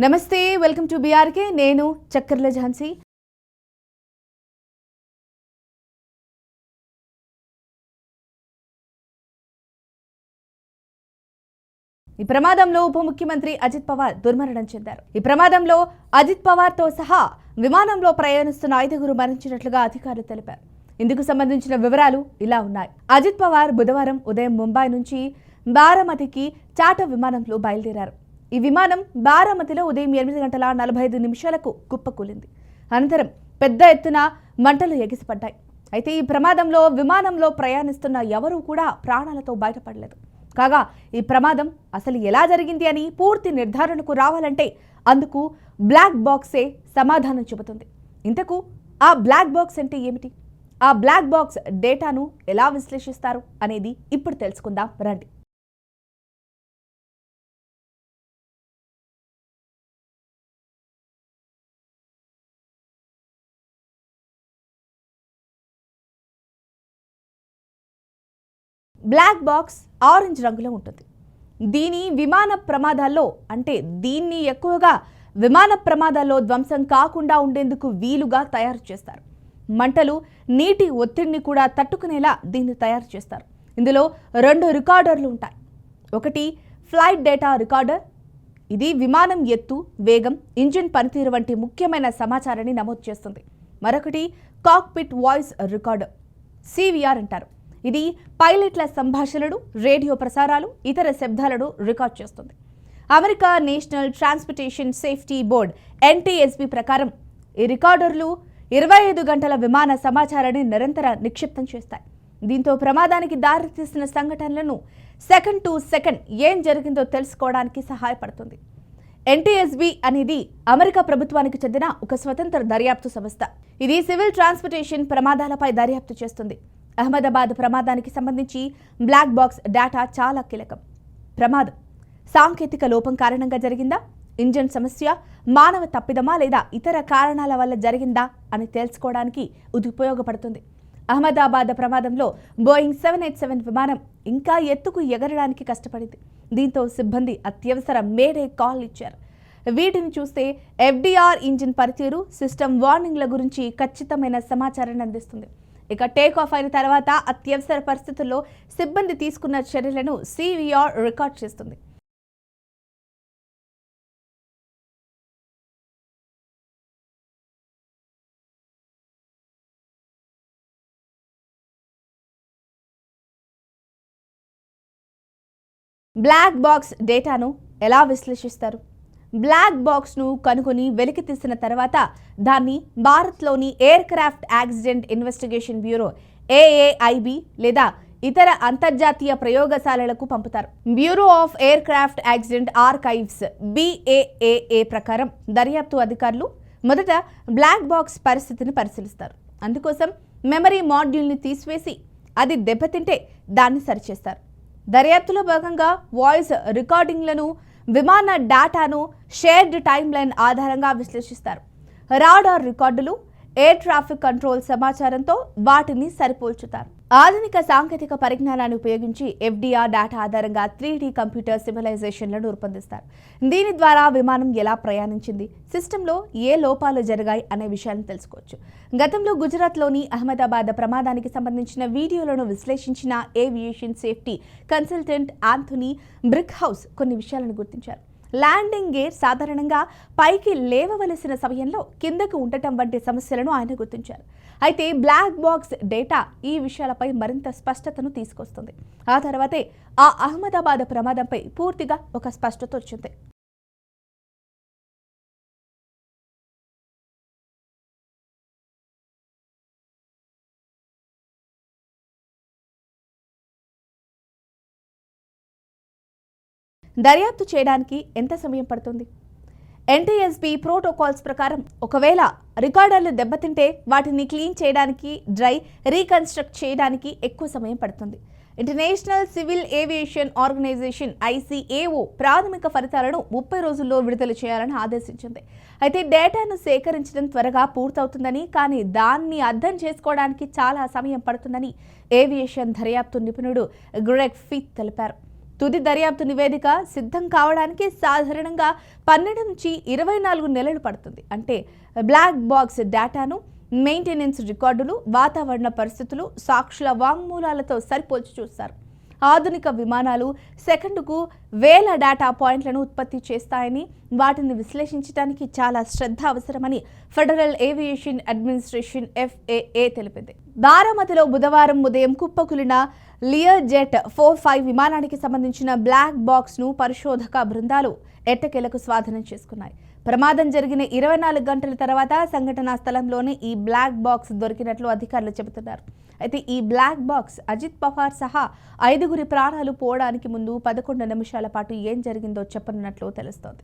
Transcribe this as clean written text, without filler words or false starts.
నమస్తే, welcome to BRK. నేను చక్కర్ల ఝాన్సీ. ఈ ప్రమాదంలో ఉప ముఖ్యమంత్రి అజిత్ పవార్ దుర్మరణం చెందారు. ఈ ప్రమాదంలో అజిత్ పవార్తో సహా విమానంలో ప్రయాణిస్తున్న 5గురు మరణించినట్లుగా అధికారులు తెలిపారు. ఇందుకు సంబంధించిన వివరాలు ఇలా ఉన్నాయి. అజిత్ పవార్ బుధవారం ఉదయం ముంబై నుంచి బారామతికి చార్టర్ విమానంలో బయలుదేరారు. ఈ విమానం బారామతిలో ఉదయం 8:45 కుప్పకూలింది. అనంతరం పెద్ద ఎత్తున మంటలు ఎగిసిపడ్డాయి. అయితే ఈ ప్రమాదంలో విమానంలో ప్రయాణిస్తున్న ఎవరూ కూడా ప్రాణాలతో బయటపడలేదు. కాగా ఈ ప్రమాదం అసలు ఎలా జరిగింది అని పూర్తి నిర్ధారణకు రావాలంటే అందుకు బ్లాక్ బాక్సే సమాధానం చెబుతుంది. ఇంతకు ఆ బ్లాక్ బాక్స్ అంటే ఏమిటి? ఆ బ్లాక్ బాక్స్ డేటాను ఎలా విశ్లేషిస్తారు అనేది ఇప్పుడు తెలుసుకుందాం రండి. బ్లాక్ బాక్స్ ఆరెంజ్ రంగులో ఉంటుంది. దీన్ని ఎక్కువగా విమాన ప్రమాదాల్లో ధ్వంసం కాకుండా ఉండేందుకు వీలుగా తయారు చేస్తారు. మంటలు, నీటి ఒత్తిడిని కూడా తట్టుకునేలా దీన్ని తయారు చేస్తారు. ఇందులో 2 రికార్డర్లు ఉంటాయి. ఒకటి ఫ్లైట్ డేటా రికార్డర్. ఇది విమానం ఎత్తు, వేగం, ఇంజిన్ పనితీరు వంటి ముఖ్యమైన సమాచారాన్ని నమోదు చేస్తుంది. మరొకటి కాక్పిట్ వాయిస్ రికార్డర్, సివిఆర్ అంటారు. ఇది పైలట్ల సంభాషణలు, రేడియో ప్రసారాలు, ఇతర శబ్దాలను రికార్డ్ చేస్తుంది. America national transportation safety board NTSB ప్రకారం ఈ రికార్డర్లు 25 గంటల విమాన సమాచారాన్ని నిరంతరం నిక్షిప్తం చేస్తాయి. దీంతో ప్రమాదానికి దారితీసిన సంఘటనలను సెకండ్ టు సెకండ్ ఏం జరిగిందో తెలుసుకోవడానికి సహాయపడుతుంది. NTSB అనేది అమెరికా ప్రభుత్వానికి చెందిన ఒక స్వతంత్ర దర్యాప్తు సంస్థ. ఇది సివిల్ ట్రాన్స్పోర్టేషన్ ప్రమాదాలపై దర్యాప్తు చేస్తుంది. అహ్మదాబాద్ ప్రమాదానికి సంబంధించి బ్లాక్ బాక్స్ డేటా చాలా కీలకం. ప్రమాదం సాంకేతిక లోపం కారణంగా జరిగిందా, ఇంజన్ సమస్య, మానవ తప్పిదమా లేదా ఇతర కారణాల వల్ల జరిగిందా అని తెలుసుకోవడానికి ఇది ఉపయోగపడుతుంది. అహ్మదాబాద్ ప్రమాదంలో బోయింగ్ 787 విమానం ఇంకా ఎత్తుకు ఎగరడానికి కష్టపడింది. దీంతో సిబ్బంది అత్యవసర మేడే కాల్ ఇచ్చారు. వీటిని చూస్తే FDR ఇంజిన్ పనితీరు, సిస్టమ్ వార్నింగ్ల గురించి ఖచ్చితమైన సమాచారాన్ని అందిస్తుంది. ఇక టేక్ ఆఫ్ అయిన తర్వాత అత్యవసర పరిస్థితుల్లో సిబ్బంది తీసుకున్న చర్యలను CVR రికార్డ్ చేస్తుంది. బ్లాక్ బాక్స్ డేటాను ఎలా విశ్లేషిస్తారు? బ్లాక్ బాక్స్ను కనుగొని వెలికి తీసిన తర్వాత దాన్ని భారత్లోని aircraft accident investigation bureau AAIB లేదా ఇతర అంతర్జాతీయ ప్రయోగశాలలకు పంపుతారు. Bureau of aircraft accident archives BAAA ప్రకారం దర్యాప్తు అధికారులు మొదట బ్లాక్ బాక్స్ పరిస్థితిని పరిశీలిస్తారు. అందుకోసం మెమరీ మాడ్యూల్ని తీసివేసి అది దెబ్బతింటే దాన్ని సరిచేస్తారు. దర్యాప్తులో భాగంగా వాయిస్ రికార్డింగ్లను, విమాన డేటాను షేర్డ్ టైమ్ లైన్ ఆధారంగా విశ్లేషిస్తారు. రాడార్ రికార్డులు, ఎయిర్ ట్రాఫిక్ కంట్రోల్ సమాచారంతో వాటిని సరిపోల్చుతారు. ఆధునిక సాంకేతిక పరిజ్ఞానాన్ని ఉపయోగించి FDR డేటా ఆధారంగా 3D కంప్యూటర్ సిమ్యులైజేషన్లను రూపొందిస్తారు. దీని ద్వారా విమానం ఎలా ప్రయాణించింది, సిస్టంలో ఏ లోపాలు జరిగాయి అనే విషయాలను తెలుసుకోవచ్చు. గతంలో గుజరాత్లోని అహ్మదాబాద్ ప్రమాదానికి సంబంధించిన వీడియోలను విశ్లేషించిన ఏవియేషన్ సేఫ్టీ కన్సల్టెంట్ ఆంథోనీ బ్రిక్హౌస్ కొన్ని విషయాలను గుర్తించారు. ల్యాండింగ్ గేర్ సాధారణంగా పైకి లేవవలసిన సమయంలో కిందకు ఉండటం వంటి సమస్యలను ఆయన గుర్తించారు. అయితే బ్లాక్ బాక్స్ డేటా ఈ విషయాలపై మరింత స్పష్టతను తీసుకొస్తుంది. ఆ తర్వాతే ఆ అహ్మదాబాద్ ప్రమాదంపై పూర్తిగా ఒక స్పష్టత వచ్చింది. దర్యాప్తు చేయడానికి ఎంత సమయం పడుతుంది? NTSB ప్రోటోకాల్స్ ప్రకారం ఒకవేళ రికార్డర్లు దెబ్బతింటే వాటిని క్లీన్ చేయడానికి, రీకన్స్ట్రక్ట్ చేయడానికి ఎక్కువ సమయం పడుతుంది. International civil aviation organisation ICAO ప్రాథమిక ఫలితాలను 30 రోజుల్లో విడుదల చేయాలని ఆదేశించింది. అయితే డేటాను సేకరించడం త్వరగా పూర్తవుతుందని, కానీ దాన్ని అర్థం చేసుకోవడానికి చాలా సమయం పడుతుందని ఏవియేషన్ దర్యాప్తు నిపుణుడు గ్రెగ్ ఫీత్ తెలిపారు. తుది దర్యాప్తు నివేదిక సిద్ధం కావడానికి సాధారణంగా 12 నుంచి 24 నెలలు పడుతుంది. అంటే బ్లాక్ బాక్స్ డేటాను మెయింటెనెన్స్ రికార్డులు, వాతావరణ పరిస్థితులు, సాక్షుల వాంగ్మూలాలతో సరిపోల్చి చూస్తారు. ఆధునిక విమానాలు సెకండుకు వేల డేటా పాయింట్లను ఉత్పత్తి చేస్తాయని, వాటిని విశ్లేషించడానికి చాలా శ్రద్ధ అవసరమని ఫెడరల్ ఏవియేషన్ అడ్మినిస్ట్రేషన్ FAA తెలిపింది. బారామతిలో బుధవారం ఉదయం కుప్పకూలిన లియర్జెట్ 45 విమానానికి సంబంధించిన బ్లాక్ బాక్స్ ను పరిశోధక బృందాలు ఎట్టకేలకు స్వాధీనం చేసుకున్నాయి. ప్రమాదం జరిగిన 24 గంటల తర్వాత సంఘటనా స్థలంలోనే ఈ బ్లాక్ బాక్స్ దొరికినట్లు అధికారులు చెబుతున్నారు. అయితే ఈ బ్లాక్ బాక్స్ అజిత్ పవార్ సహా 5గురి ప్రాణాలు పోవడానికి ముందు 11 నిమిషాల పాటు ఏం జరిగిందో చెప్పనున్నట్లు తెలుస్తోంది.